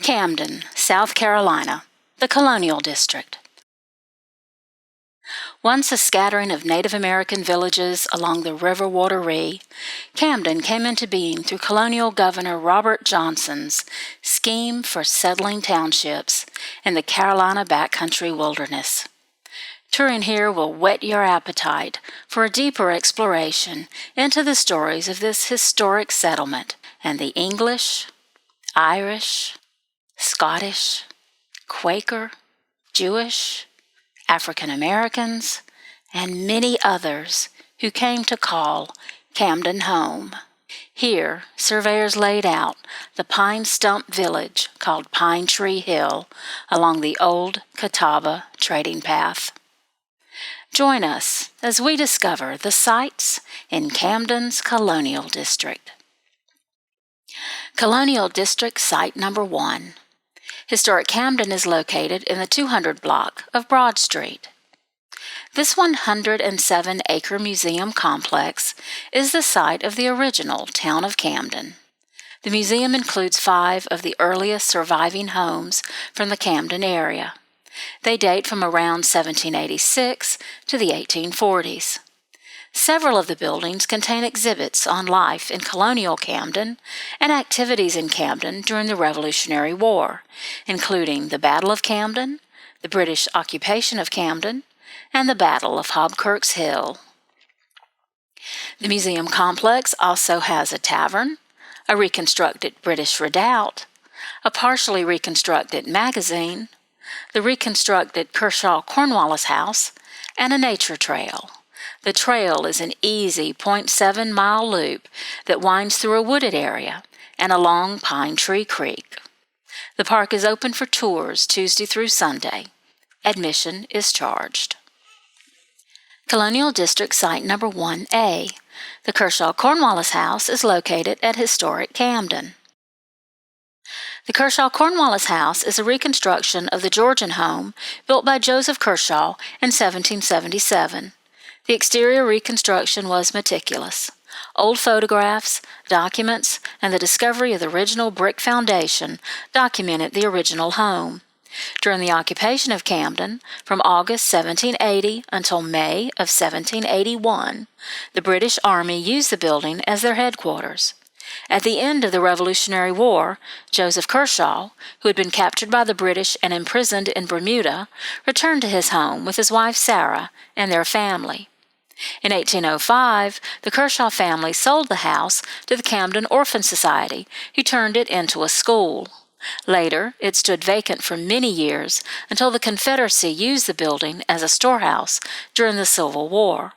Camden, South Carolina, the Colonial District. Once a scattering of Native American villages along the River Wateree, Camden came into being through Colonial Governor Robert Johnson's scheme for settling townships in the Carolina backcountry wilderness. Touring here will whet your appetite for a deeper exploration into the stories of this historic settlement and the English, Irish, Scottish, Quaker, Jewish, African Americans, and many others who came to call Camden home. Here, surveyors laid out the pine stump village called Pine Tree Hill along the old Catawba trading path. Join us as we discover the sights in Camden's Colonial District. Colonial District Site Number 1. Historic Camden is located in the 200 block of Broad Street. This 107-acre museum complex is the site of the original town of Camden. The museum includes 5 of the earliest surviving homes from the Camden area. They date from around 1786 to the 1840s. Several of the buildings contain exhibits on life in colonial Camden and activities in Camden during the Revolutionary War, including the Battle of Camden, the British occupation of Camden, and the Battle of Hobkirk's Hill. The museum complex also has a tavern, a reconstructed British redoubt, a partially reconstructed magazine, the reconstructed Kershaw Cornwallis house, and a nature trail. The trail is an easy 0.7-mile loop that winds through a wooded area and along Pine Tree Creek. The park is open for tours Tuesday through Sunday. Admission is charged. Colonial District Site Number 1A. The Kershaw Cornwallis House is located at historic Camden. The Kershaw Cornwallis House is a reconstruction of the Georgian home built by Joseph Kershaw in 1777. The exterior reconstruction was meticulous. Old photographs, documents, and the discovery of the original brick foundation documented the original home. During the occupation of Camden, from August 1780 until May of 1781, the British Army used the building as their headquarters. At the end of the Revolutionary War, Joseph Kershaw, who had been captured by the British and imprisoned in Bermuda, returned to his home with his wife Sarah and their family. In 1805, the Kershaw family sold the house to the Camden Orphan Society, who turned it into a school. Later, it stood vacant for many years until the Confederacy used the building as a storehouse during the Civil War.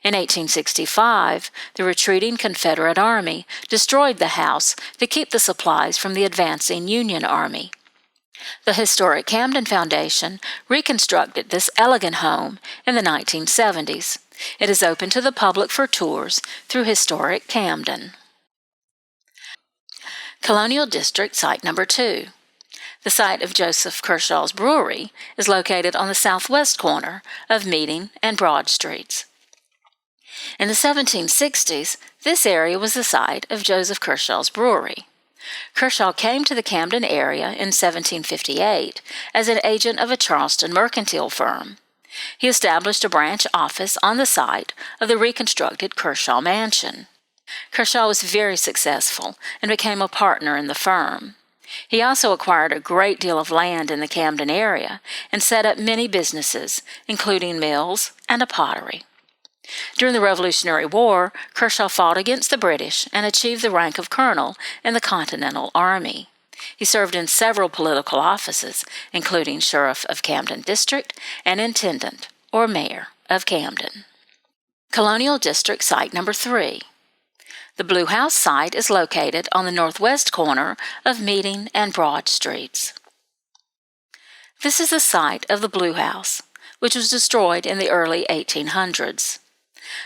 In 1865, the retreating Confederate Army destroyed the house to keep the supplies from the advancing Union Army. The Historic Camden Foundation reconstructed this elegant home in the 1970s. It is open to the public for tours through Historic Camden. Colonial District Site Number 2. The site of Joseph Kershaw's Brewery is located on the southwest corner of Meeting and Broad Streets. In the 1760s, this area was the site of Joseph Kershaw's Brewery. Kershaw came to the Camden area in 1758 as an agent of a Charleston mercantile firm. He established a branch office on the site of the reconstructed Kershaw Mansion. Kershaw was very successful and became a partner in the firm. He also acquired a great deal of land in the Camden area and set up many businesses, including mills and a pottery. During the Revolutionary War, Kershaw fought against the British and achieved the rank of colonel in the Continental Army. He served in several political offices, including Sheriff of Camden District and Intendant, or Mayor, of Camden. Colonial District Site Number 3. The Blue House site is located on the northwest corner of Meeting and Broad Streets. This is the site of the Blue House, which was destroyed in the early 1800s.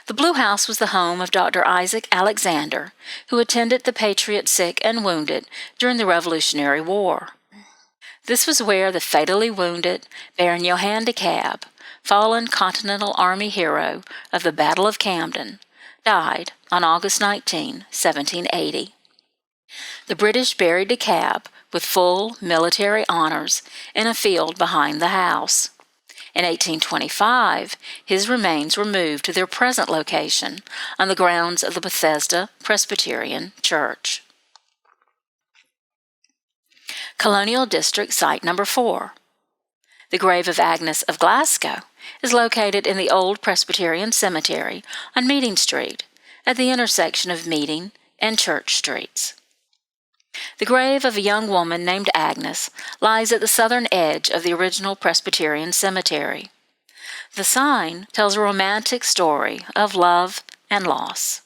The Blue House was the home of Dr. Isaac Alexander, who attended the Patriot sick and wounded during the Revolutionary War. This was where the fatally wounded Baron Johann de Kalb, fallen Continental Army hero of the Battle of Camden, died on August 19, 1780. The British buried DeKalb with full military honors in a field behind the house. In 1825, his remains were moved to their present location on the grounds of the Bethesda Presbyterian Church. Colonial District Site Number 4. The grave of Agnes of Glasgow is located in the Old Presbyterian Cemetery on Meeting Street, at the intersection of Meeting and Church Streets. The grave of a young woman named Agnes lies at the southern edge of the original Presbyterian cemetery. The sign tells a romantic story of love and loss.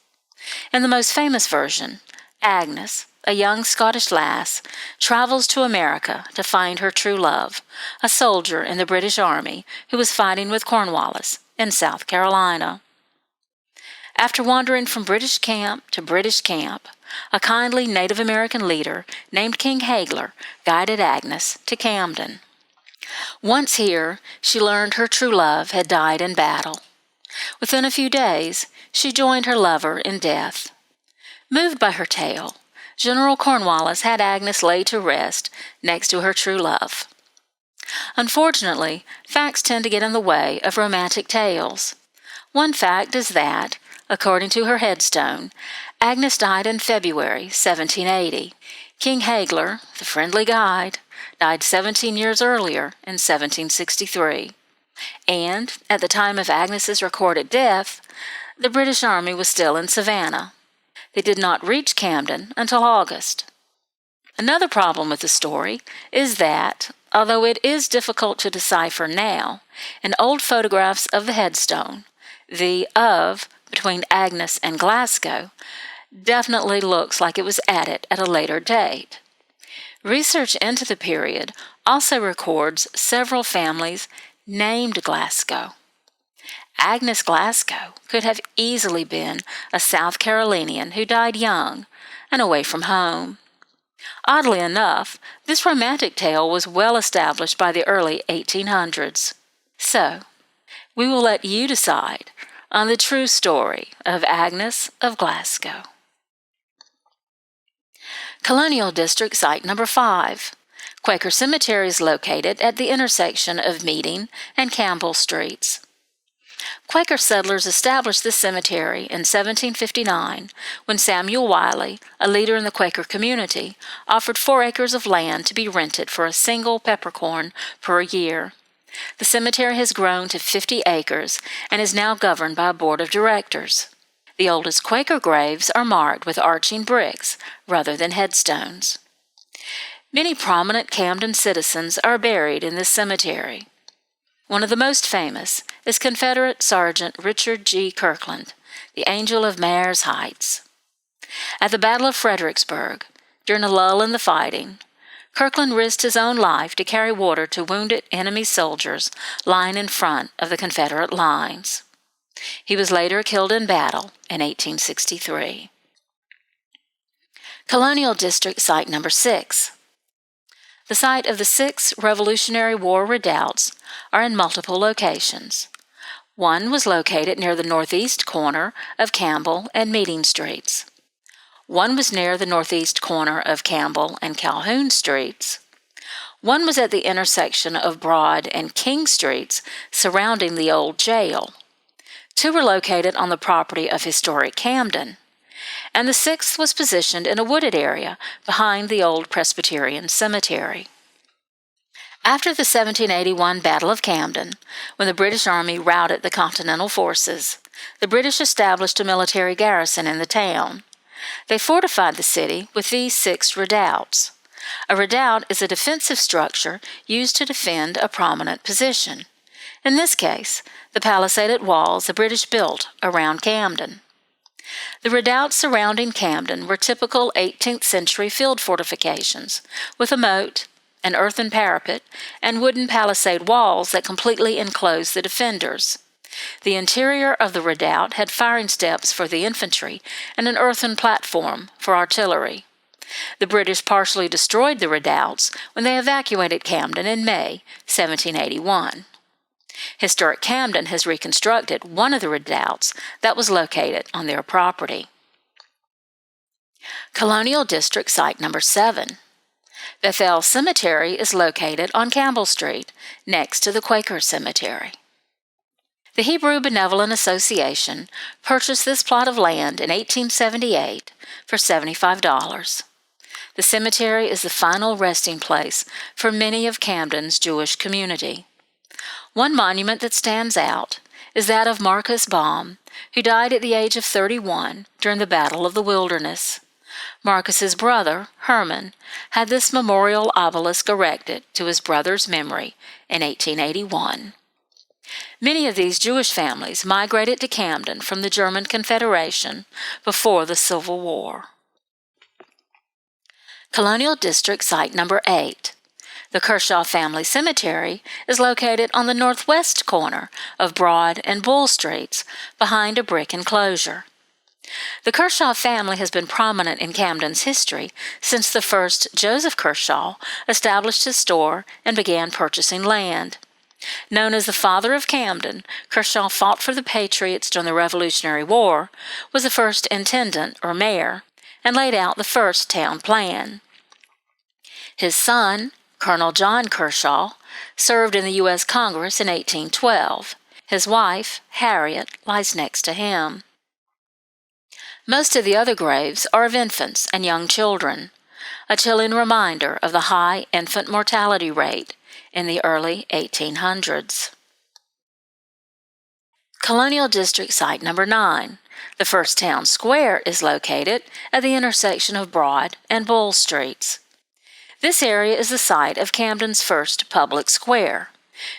In the most famous version, Agnes, a young Scottish lass, travels to America to find her true love, a soldier in the British Army who was fighting with Cornwallis in South Carolina. After wandering from British camp to British camp, a kindly Native American leader named King Hagler guided Agnes to Camden. Once here, she learned her true love had died in battle. Within a few days, she joined her lover in death. Moved by her tale, General Cornwallis had Agnes laid to rest next to her true love. Unfortunately, facts tend to get in the way of romantic tales. One fact is that, according to her headstone, Agnes died in February 1780. King Hagler, the friendly guide, died 17 years earlier in 1763. And, at the time of Agnes's recorded death, the British Army was still in Savannah. They did not reach Camden until August. Another problem with the story is that, although it is difficult to decipher now, in old photographs of the headstone, the "of" between Agnes and Glasgow definitely looks like it was added at a later date. Research into the period also records several families named Glasgow. Agnes Glasgow could have easily been a South Carolinian who died young and away from home. Oddly enough, this romantic tale was well established by the early 1800s. So, we will let you decide on the true story of Agnes of Glasgow. Colonial District Site Number 5. Quaker Cemetery is located at the intersection of Meeting and Campbell Streets. Quaker settlers established this cemetery in 1759 when Samuel Wiley, a leader in the Quaker community, offered 4 acres of land to be rented for a single peppercorn per year. The cemetery has grown to 50 acres and is now governed by a board of directors. The oldest Quaker graves are marked with arching bricks rather than headstones. Many prominent Camden citizens are buried in this cemetery. One of the most famous is Confederate Sergeant Richard G. Kirkland, the Angel of Mares Heights. At the Battle of Fredericksburg, during a lull in the fighting, Kirkland risked his own life to carry water to wounded enemy soldiers lying in front of the Confederate lines. He was later killed in battle in 1863. Colonial District Site Number 6. The site of the 6 Revolutionary War redoubts are in multiple locations. One was located near the northeast corner of Campbell and Meeting Streets. One was near the northeast corner of Campbell and Calhoun Streets. One was at the intersection of Broad and King Streets surrounding the old jail. 2 were located on the property of historic Camden. And the 6th was positioned in a wooded area behind the old Presbyterian Cemetery. After the 1781 Battle of Camden, when the British Army routed the Continental forces, the British established a military garrison in the town. They fortified the city with these 6 redoubts. A redoubt is a defensive structure used to defend a prominent position. In this case, the palisaded walls the British built around Camden. The redoubts surrounding Camden were typical 18th century field fortifications, with a moat, an earthen parapet, and wooden palisade walls that completely enclosed the defenders. The interior of the redoubt had firing steps for the infantry and an earthen platform for artillery. The British partially destroyed the redoubts when they evacuated Camden in May 1781. Historic Camden has reconstructed one of the redoubts that was located on their property. Colonial District Site Number 7. Bethel Cemetery is located on Campbell Street, next to the Quaker Cemetery. The Hebrew Benevolent Association purchased this plot of land in 1878 for $75. The cemetery is the final resting place for many of Camden's Jewish community. One monument that stands out is that of Marcus Baum, who died at the age of 31 during the Battle of the Wilderness. Marcus's brother, Herman, had this memorial obelisk erected to his brother's memory in 1881. Many of these Jewish families migrated to Camden from the German Confederation before the Civil War. Colonial District Site Number 8. The Kershaw Family Cemetery is located on the northwest corner of Broad and Bull Streets, behind a brick enclosure. The Kershaw family has been prominent in Camden's history since the first Joseph Kershaw established his store and began purchasing land. Known as the Father of Camden, Kershaw fought for the Patriots during the Revolutionary War, was the first intendant or mayor, and laid out the first town plan. His son, Colonel John Kershaw, served in the U.S. Congress in 1812. His wife, Harriet, lies next to him. Most of the other graves are of infants and young children, a chilling reminder of the high infant mortality rate in the early 1800s. Colonial District Site Number 9. The first town square is located at the intersection of Broad and Bull Streets. This area is the site of Camden's first public square.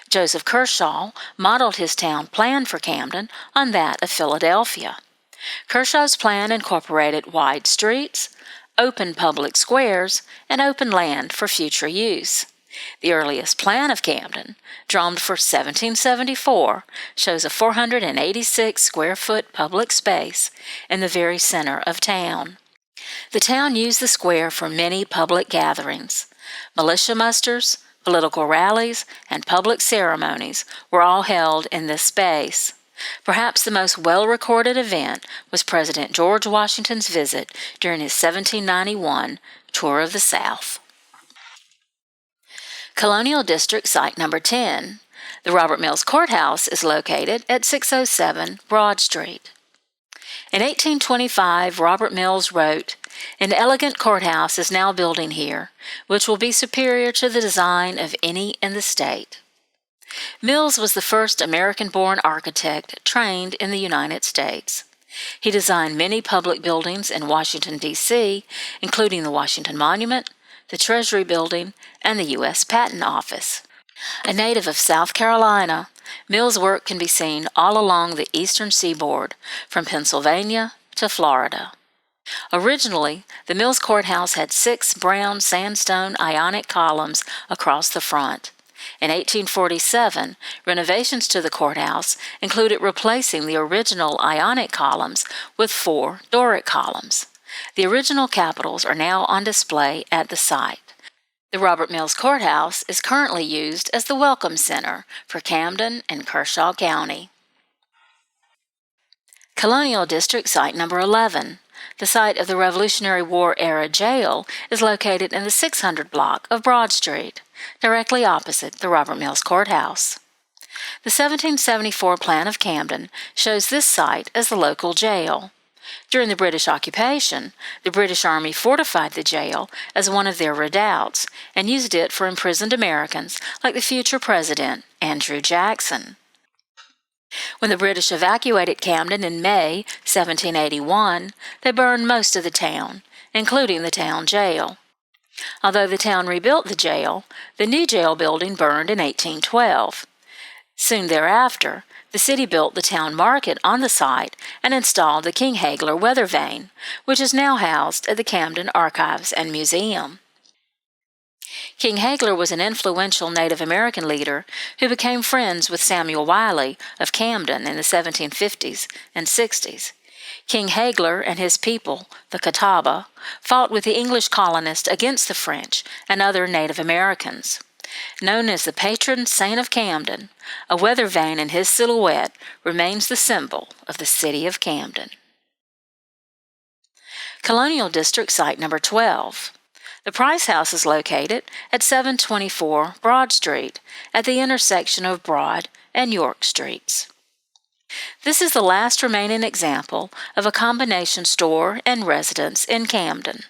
Joseph Kershaw modeled his town plan for Camden on that of Philadelphia. Kershaw's plan incorporated wide streets, open public squares, and open land for future use. The earliest plan of Camden, drawn for 1774, shows a 486-square-foot public space in the very center of town. The town used the square for many public gatherings. Militia musters, political rallies, and public ceremonies were all held in this space. Perhaps the most well-recorded event was President George Washington's visit during his 1791 tour of the South. Colonial District Site Number 10. The Robert Mills Courthouse is located at 607 Broad Street. In 1825, Robert Mills wrote, "An elegant courthouse is now building here, which will be superior to the design of any in the state." Mills was the first American-born architect trained in the United States. He designed many public buildings in Washington, D.C., including the Washington Monument, the Treasury Building, and the U.S. Patent Office. A native of South Carolina, Mills' work can be seen all along the eastern seaboard, from Pennsylvania to Florida. Originally, the Mills Courthouse had 6 brown sandstone Ionic columns across the front. In 1847, renovations to the courthouse included replacing the original Ionic columns with 4 Doric columns. The original capitals are now on display at the site. The Robert Mills Courthouse is currently used as the Welcome Center for Camden and Kershaw County. Colonial District Site Number 11. The site of the Revolutionary War-era jail is located in the 600 block of Broad Street, directly opposite the Robert Mills Courthouse. The 1774 plan of Camden shows this site as the local jail. During the British occupation, the British Army fortified the jail as one of their redoubts and used it for imprisoned Americans like the future President Andrew Jackson. When the British evacuated Camden in May 1781, they burned most of the town, including the town jail. Although the town rebuilt the jail, the new jail building burned in 1812. Soon thereafter, the city built the town market on the site and installed the King Hagler weather vane, which is now housed at the Camden Archives and Museum. King Hagler was an influential Native American leader who became friends with Samuel Wiley of Camden in the 1750s and 60s. King Hagler and his people, the Catawba, fought with the English colonists against the French and other Native Americans. Known as the patron saint of Camden, a weather vane in his silhouette remains the symbol of the city of Camden. Colonial District Site Number 12. The Price House is located at 724 Broad Street at the intersection of Broad and York Streets. This is the last remaining example of a combination store and residence in Camden.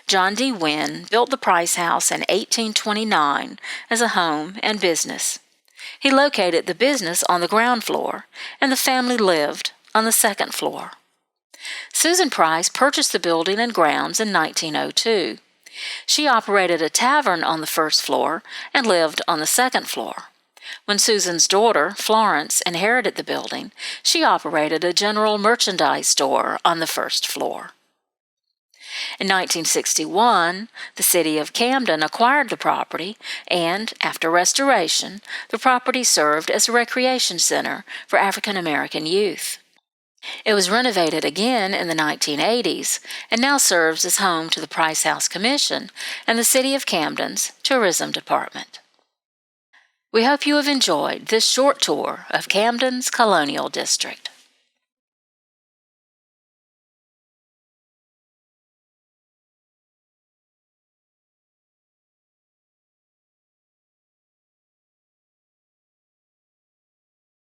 John D. Wynn built the Price House in 1829 as a home and business. He located the business on the ground floor, and the family lived on the second floor. Susan Price purchased the building and grounds in 1902. She operated a tavern on the first floor and lived on the second floor. When Susan's daughter, Florence, inherited the building, she operated a general merchandise store on the first floor. In 1961, the city of Camden acquired the property, and, after restoration, the property served as a recreation center for African American youth. It was renovated again in the 1980s and now serves as home to the Price House Commission and the City of Camden's Tourism Department. We hope you have enjoyed this short tour of Camden's Colonial District.